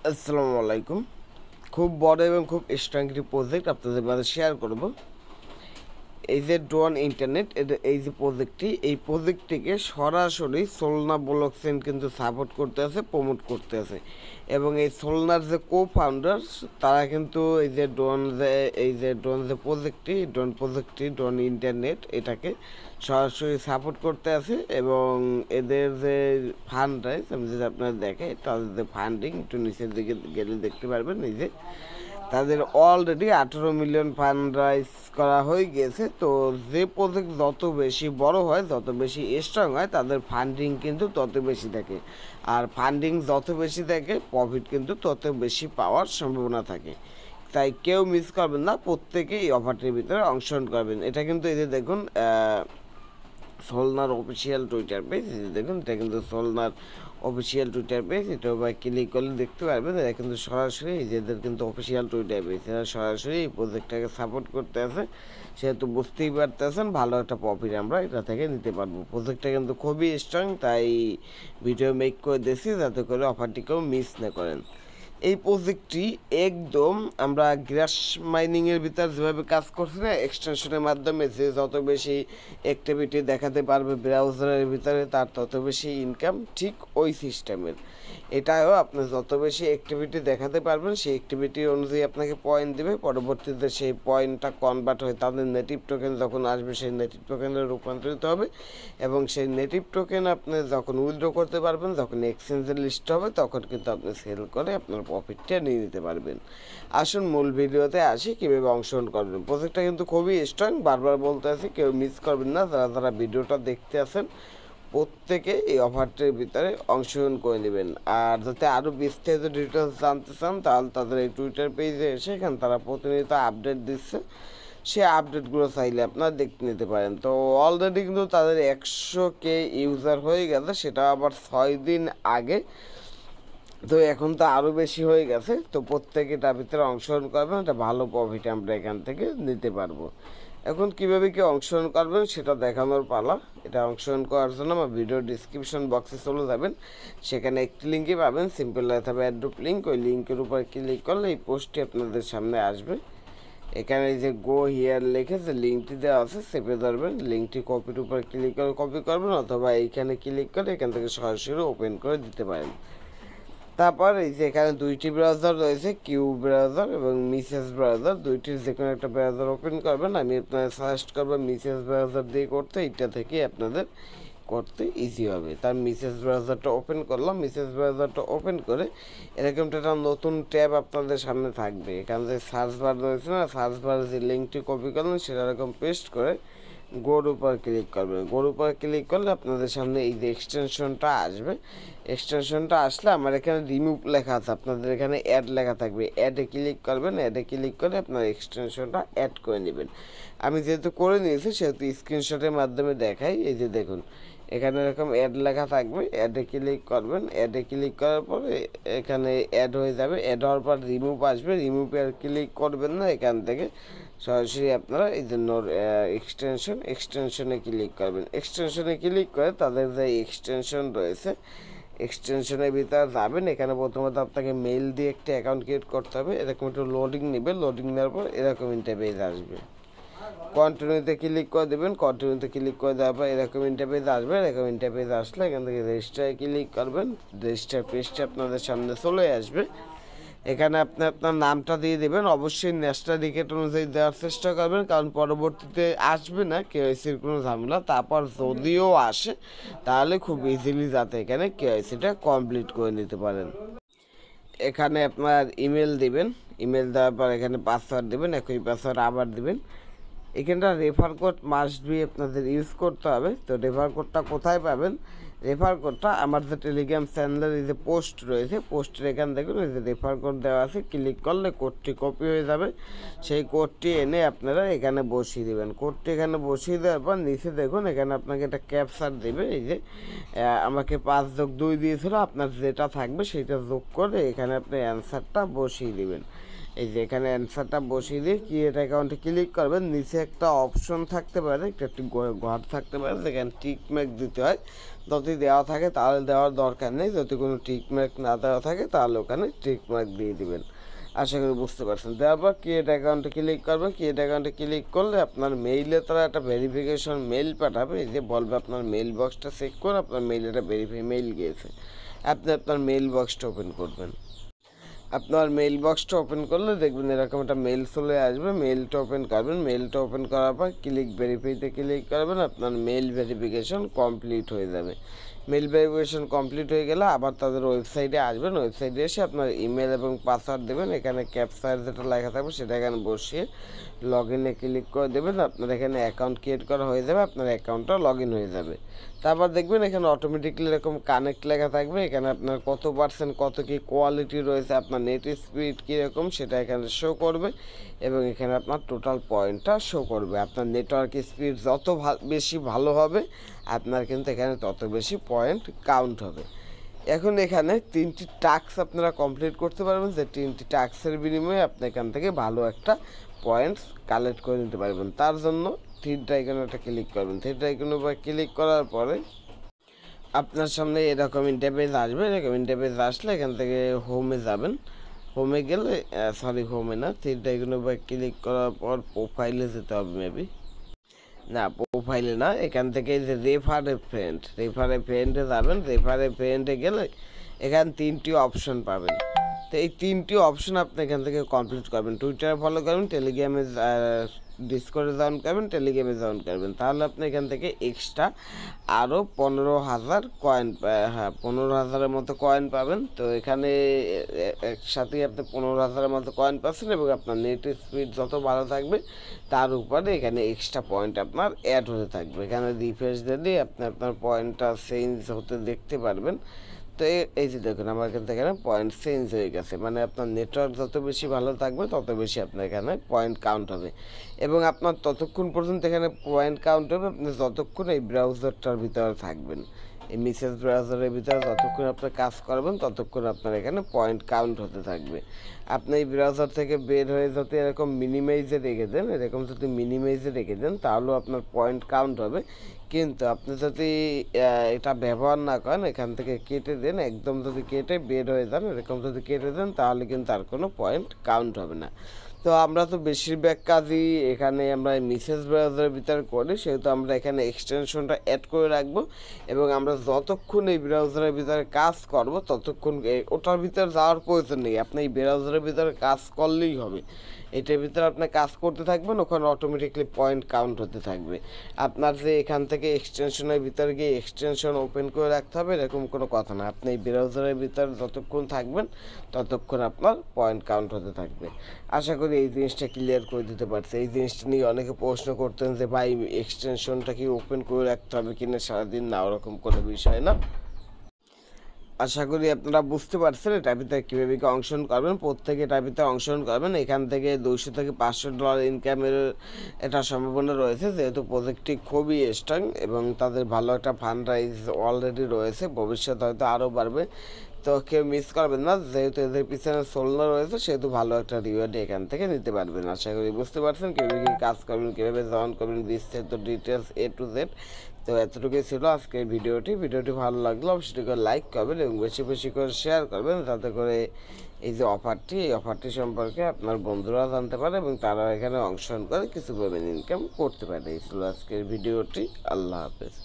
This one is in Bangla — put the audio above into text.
আসসালামু আলাইকুম। খুব বড় এবং খুব স্ট্রং একটি প্রজেক্ট আপনাদের মাঝে শেয়ার করব। এই যে ড্রোন ইন্টারনেট, এই যে প্রজেক্টটি, এই প্রজেক্টটিকে সরাসরি সোলনা ব্লকচেন কিন্তু সাপোর্ট করতে আছে, প্রমোট করতে আছে। এবং এই সোলনার যে ফাউন্ডার, তারা কিন্তু এই যে ড্রোন প্রজেক্টটি ড্রোন ইন্টারনেট, এটাকে সরাসরি সাপোর্ট করতে আছে। এবং এদের যে ফান্ড রাইজ, আমি যদি আপনারা দেখে তাদের যে ফান্ডিং, একটু নিচের দিকে গেলে দেখতে পারবেন এই যে তাদের অলরেডি 18 মিলিয়ন ফান্ড রাইজ করা হয়ে গিয়েছে। তো যে প্রজেক্ট যত বেশি বড় হয়, যত বেশি স্ট্রং হয়, তাদের ফান্ডিং কিন্তু তত বেশি থাকে। আর ফান্ডিং যত বেশি থাকে, প্রফিট কিন্তু তত বেশি পাওয়ার সম্ভাবনা থাকে। তাই কেউ মিস করবেন না, প্রত্যেকেই এই অফারটির ভিতরে অংশগ্রহণ করবেন। এটা কিন্তু এই যে দেখুন সোলনার অফিসিয়াল টুইটার পেজ, দেখুন এটা কিন্তু সোলনার অফিসিয়াল টুইটার পেজ। এটা ক্লিক করলে দেখতে পারবেন এরা কিন্তু সরাসরি এদের কিন্তু অফিসিয়াল টুইটার পেজ, এরা সরাসরি এই প্রজেক্টটাকে সাপোর্ট করতে আছে। সেহেতু বুঝতেই পারতেছেন ভালো একটা প্রফিট আমরা এটা থেকে নিতে পারবো। প্রজেক্টটা কিন্তু খুবই স্ট্রং, তাই ভিডিও মেক করে দিয়েছি যাতে করে অফারটিকেও মিস না করেন। এই প্রজেক্টটি একদম আমরা গ্রাস মাইনিংয়ের ভিতর যেভাবে কাজ করছি না, এক্সটেনশনের মাধ্যমে যে যত বেশি অ্যাক্টিভিটি দেখাতে পারবে ব্রাউজারের ভিতরে, তার তত বেশি ইনকাম, ঠিক ওই সিস্টেমের। এটাও আপনি যত বেশি অ্যাক্টিভিটি দেখাতে পারবেন, সেই অ্যাক্টিভিটি অনুযায়ী আপনাকে পয়েন্ট দেবে। পরবর্তীতে সেই পয়েন্টটা কনভার্ট হয়ে তাদের নেটিভ টোকেন যখন আসবে, সেই নেটিভ টোকেনে রূপান্তরিত হবে। এবং সেই নেটিভ টোকেন আপনি যখন উইথড্র করতে পারবেন, যখন এক্সচেঞ্জের লিস্ট হবে, তখন কিন্তু আপনি সেল করে আপনার প্রফিটটা নিয়ে নিতে পারবেন। আসুন মূল ভিডিওতে আসি কীভাবে অংশগ্রহণ করবেন। প্রজেক্টটা কিন্তু খুবই স্ট্রং, বারবার বলতে আছি, কেউ মিস করবেন না। যারা ভিডিওটা দেখতে আছেন প্রত্যেকে এই অফারটির ভিতরে অংশগ্রহণ করে নেবেন। আর যাতে আরও বিস্তারিত ডিটেলস জানতে চান, তাহলে তাদের এই টুইটার পেজে এসে এখানে তারা প্রতিনিয়ত আপডেট দিচ্ছে, সে আপডেটগুলো চাইলে আপনারা দেখতে নিতে পারেন। তো অলরেডি কিন্তু তাদের 100K ইউজার হয়ে গেছে, সেটা আবার 6 দিন আগে। তো এখন তো আরও বেশি হয়ে গেছে। তো প্রত্যেকে এটার ভিতরে অংশগ্রহণ করবেন, একটা ভালো প্রফিট আমরা এখান থেকে নিতে পারবো। এখন কীভাবে কি অংশগ্রহণ করবেন সেটা দেখানোর পালা। এটা অংশগ্রহণ করার জন্য আমার ভিডিও ডিসক্রিপশন বক্সে চলে যাবেন, সেখানে একটি লিঙ্কে পাবেন, সিম্পল হবে অ্যাড্রপ লিঙ্ক। ওই লিঙ্কের উপর ক্লিক করলে এই পোস্টটি আপনাদের সামনে আসবে। এখানে এই যে গো হিয়ার লিখে যে লিঙ্কটি দেওয়া আছে, চেপে ধরবেন, লিঙ্কটি কপির উপর ক্লিক করে কপি করবেন, অথবা এইখানে ক্লিক করে এখান থেকে সরাসরি ওপেন করে দিতে পারেন। তারপর এই যে এখানে দুইটি ব্রাউজার রয়েছে, কিউ ব্রাউজার এবং মিসেস ব্রাউজার, দুইটির যে কোনো একটা ব্রাউজার ওপেন করবেন। আমি আপনাদের সাজেস্ট করবো মিসেস ব্রাউজার দিয়ে করতে, এইটা থেকে আপনাদের করতে ইজি হবে। তার মিসেস ব্রাউজারটা ওপেন করলাম। মিসেস ব্রাউজারটা ওপেন করে এরকম একটা নতুন ট্যাব আপনাদের সামনে থাকবে। এখানে যে সার্চ বার রয়েছে না, সার্চ বার যে লিঙ্কটি কপি করলেন সেটা এরকম পেস্ট করে গোর উপর ক্লিক করবেন। গোর উপর ক্লিক করলে আপনাদের সামনে এই যে এক্সটেনশনটা আসবে। এক্সটেনশনটা আসলে আমার এখানে রিমুভ লেখা আছে, আপনাদের এখানে অ্যাড লেখা থাকবে, অ্যাডে ক্লিক করবেন। অ্যাডে ক্লিক করে আপনার এক্সটেনশনটা অ্যাড করে নেবেন। আমি যেহেতু করে নিয়েছি সেহেতু স্ক্রিনশটের মাধ্যমে দেখাই। এই যে দেখুন এখানে এরকম অ্যাড লেখা থাকবে, অ্যাডে ক্লিক করবেন। অ্যাডে ক্লিক করার পরে এখানে অ্যাড হয়ে যাবে। অ্যাড হওয়ার পর রিমুভ আসবে, রিমুভে আর ক্লিক করবেন না, এখান থেকে সরাসরি আপনারা এই জন্য এক্সটেনশনে ক্লিক করবেন। এক্সটেনশনে ক্লিক করে তাদের যে এক্সটেনশন রয়েছে, এক্সটেনশনের ভিতরে যাবেন। এখানে প্রথমত আপনাকে মেইল দিয়ে একটা অ্যাকাউন্ট ক্রিয়েট করতে হবে। এরকম একটু লোডিং নেবে, লোডিং নেওয়ার পর এরকম ইন্টারফেস আসবে। কন্টিনিউতে ক্লিক করে দেবেন। কন্টিনিউতে ক্লিক করে দেওয়ার পর এরকম ইন্টারফেস আসবে। এরকম ইন্টারফেস আসলে এখান থেকে রেজিস্টারে ক্লিক করবেন। রেজিস্টার পেজটা আপনাদের সামনে চলে আসবে। এখানে আপনি আপনার নামটা দিয়ে দেবেন, অবশ্যই ন্যাশনাল টিকেট অনুযায়ী দেওয়ার চেষ্টা করবেন, কারণ পরবর্তীতে আসবে না কেওয়াইসির কোনো ঝামেলা। তারপর যদিও আসে তাহলে খুব ইজিলি যাতে এখানে কেওয়াইসিটা কমপ্লিট করে নিতে পারেন। এখানে আপনার ইমেল দিবেন, ইমেল দেওয়ার পর এখানে পাসওয়ার্ড দেবেন, একই পাসওয়ার্ড আবার দিবেন। এখানটা রেফার কোড মাস্ট বি আপনাদের ইউজ করতে হবে। তো রেফার কোডটা কোথায় পাবেন? রেফার কোডটা আমার যে টেলিগ্রাম চ্যানেলের এই যে পোস্ট রয়েছে, পোস্টের এখান দেখুন এই যে রেফার কোড দেওয়া আছে, ক্লিক করলে কোডটি কপি হয়ে যাবে। সেই কোডটি এনে আপনারা এখানে বসিয়ে দেবেন। কোডটি এখানে বসিয়ে দেওয়ার পর নিচে দেখুন এখানে আপনাকে একটা ক্যাপচার দেবে। এই যে আমাকে 5+2 দিয়েছিল, আপনার যেটা থাকবে সেটা যোগ করে এখানে আপনি অ্যান্সারটা বসিয়ে দেবেন। এই যে এখানে অ্যান্সারটা বসিয়ে দিয়ে ক্রিয়েট অ্যাকাউন্টে ক্লিক করবেন। নিচে একটা অপশন থাকতে পারে, একটি ঘর থাকতে পারে যেখানে টিক মার্ক দিতে হয়। যদি দেওয়া থাকে তাহলে দেওয়ার দরকার নেই, যদি কোনো টিক মার্ক না দেওয়া থাকে তাহলে ওখানে টিক মার্ক দিয়ে দিবেন। আশা করি বুঝতে পারছেন। দেওয়ার পর ক্রিয়েট অ্যাকাউন্টে ক্লিক করবেন। ক্রিয়েট অ্যাকাউন্টে ক্লিক করলে আপনার মেইলে তারা একটা ভেরিফিকেশন মেইল পাঠাবে, এই যে বলবে আপনার মেইল বক্সটা চেক করুন, আপনার মেইলে একটা ভেরিফাই মেইল গিয়েছে। আপনি আপনার মেইল বক্সটা ওপেন করবেন। আপনার মেইল বক্সটা ওপেন করলে দেখবেন এরকম একটা মেইল চলে আসবে, মেইলটা ওপেন করবেন। মেইলটা ওপেন করার পর ক্লিক ভেরিফাইতে ক্লিক করবেন, আপনার মেইল ভেরিফিকেশন কমপ্লিট হয়ে যাবে। মেইল ভেরিফিকেশন কমপ্লিট হয়ে গেলে আবার তাদের ওয়েবসাইটে আসবেন। ওয়েবসাইটে এসে আপনার ইমেল এবং পাসওয়ার্ড দেবেন, এখানে ক্যাপচার যেটা লেখা থাকবে সেটা এখানে বসিয়ে লগ ইনে ক্লিক করে দেবেন। আপনার এখানে অ্যাকাউন্ট ক্রিয়েট করা হয়ে যাবে, আপনার অ্যাকাউন্টটা লগ ইন হয়ে যাবে। তারপর দেখবেন এখানে অটোমেটিকলি এরকম কানেক্ট লেখা থাকবে, এখানে আপনার কত পার্সেন্ট কত কি কোয়ালিটি রয়েছে, আপনার নেট স্পিড কীরকম সেটা এখানে শো করবে এবং এখানে আপনার টোটাল পয়েন্টটা শো করবে। আপনার নেটওয়ার্ক স্পিড যত বেশি ভালো হবে আপনার কিন্তু এখানে তত বেশি পয়েন্ট কাউন্ট হবে। এখন এখানে 3টি টাস্ক আপনারা কমপ্লিট করতে পারবেন, যে 3টি টাস্কের বিনিময়ে আপনি এখান থেকে ভালো একটা পয়েন্টস কালেক্ট করে নিতে পারবেন। তার জন্য 3টা আইকনে একটা ক্লিক করবেন। 3টা আইকনের উপর ক্লিক করার পরে আপনার সামনে এরকম ইন্টারফেস আসবে। এরকম ইন্টারফেস আসলে এখান থেকে হোমে যাবেন। হোমে গেলে হোমে না, 3টা আইকনের উপর ক্লিক করার পর প্রোফাইলে যেতে হবে, মেবি না প্রোফাইলে না, এখান থেকে যে রেফারে ফ্রেন্ডে যাবেন। রেফারে ফ্রেন্ডে গেলে এখানে 3টি অপশন পাবেন। তো এই 3টি অপশন আপনি এখান থেকে কমপ্লিট করবেন। টুইটারে ফলো করবেন, টেলিগ্রামে ডিসকর্ডে জয়েন করবেন, টেলিগ্রামে জয়েন করবেন, তাহলে আপনি এখান থেকে এক্সট্রা আরও 15,000 কয়েন, 15,000-এর মতো কয়েন পাবেন। তো এখানে একসাথেই আপনি 15,000-এর মতো কয়েন পাচ্ছেন এবং আপনার নেট স্পিড যত ভালো থাকবে তার উপরে এখানে এক্সট্রা পয়েন্ট আপনার অ্যাড হতে থাকবে। এখানে রিফ্রেশ দিলে আপনি আপনার পয়েন্টটা চেঞ্জ হতে দেখতে পারবেন। তো এই যে দেখুন আমার কিন্তু এখানে পয়েন্ট চেঞ্জ হয়ে গেছে, মানে আপনার নেটওয়ার্ক যত বেশি ভালো থাকবে তত বেশি আপনার এখানে পয়েন্ট কাউন্ট হবে এবং আপনার ততক্ষণ পর্যন্ত এখানে পয়েন্ট কাউন্ট হবে আপনি যতক্ষণ এই ব্রাউজারটার ভিতরে থাকবেন। এই মেসেজ ব্রাউজারের ভিতরে যতক্ষণ আপনি কাজ করবেন ততক্ষণ আপনার এখানে পয়েন্ট কাউন্ট হতে থাকবে। আপনি এই ব্রাউজার থেকে বের হয়ে যদি এরকম মিনিমাইজে রেখে দেন, এরকম যদি মিনিমাইজে রেখে দেন তাহলেও আপনার পয়েন্ট কাউন্ট হবে। কিন্তু আপনি যদি এটা ব্যবহার না করেন, এখান থেকে কেটে দেন, একদম যদি কেটে বের হয়ে যান, এরকম যদি কেটে দেন তাহলে কিন্তু আর কোনো পয়েন্ট কাউন্ট হবে না। তো আমরা তো বেশিরভাগ কাজই এখানে আমরা মেসেজ ব্রাউজারের ভিতরে করি, সেহেতু আমরা এখানে এক্সটেনশনটা অ্যাড করে রাখবো এবং আমরা যতক্ষণ এই ব্রাউজারের ভিতরে কাজ করব ততক্ষণ ওটার ভিতরে যাওয়ার প্রয়োজন নেই, আপনি এই ব্রাউজারের ভিতরে কাজ করলেই হবে। এটার ভিতরে আপনি কাজ করতে থাকবেন, ওখানে অটোমেটিকলি পয়েন্ট কাউন্ট হতে থাকবে। আপনার যে এখান থেকে এক্সটেনশনের ভিতরে গিয়ে এক্সটেনশন ওপেন করে রাখতে হবে এরকম কোনো কথা না, আপনি এই ব্রাউজারের ভিতরে যতক্ষণ থাকবেন ততক্ষণ আপনার পয়েন্ট কাউন্ট হতে থাকবে। আশা করি এই জিনিসটা ক্লিয়ার করে দিতে পারছি। এই জিনিসটা নিয়ে অনেকে প্রশ্ন করতেন যে ভাই এক্সটেনশনটা কি ওপেন করে রাখতে হবে কিনা সারাদিন, না ওরকম কোনো বিষয় না। আশা করি আপনারা বুঝতে পারছেন এটার ভিতরে কীভাবে কি অংশগ্রহণ করবেন। প্রত্যেকে এটার ভিতরে অংশগ্রহণ করবেন, এখান থেকে $200 থেকে $500 ইনকামের একটা সম্ভাবনা রয়েছে, যেহেতু প্রজেক্টটি খুবই স্ট্রং এবং তাদের ভালো একটা ফান্ড রাইজ অলরেডি রয়েছে, ভবিষ্যতে হয়তো আরও বাড়বে। তো কেউ মিস করবেন না, যেহেতু এদের পিছনে সোলনা রয়েছে সেহেতু ভালো একটা রিওয়ার্ড এখান থেকে নিতে পারবেন। আশা করি বুঝতে পারছেন কীভাবে কী কাজ করবেন, কীভাবে জয়েন করবেন, বিস্তারিত ডিটেলস A to Z। তো এতটুকুই ছিল আজকের ভিডিওটি ভালো লাগলো অবশ্যই করে লাইক করবেন এবং বেশি বেশি করে শেয়ার করবেন, যাতে করে এই যে এই অফারটি সম্পর্কে আপনার বন্ধুরা জানতে পারে এবং তারা এখানে অংশগ্রহণ করে কিছু পেমেন্ট ইনকাম করতে পারে। এই ছিল আজকের ভিডিওটি। আল্লাহ হাফেজ।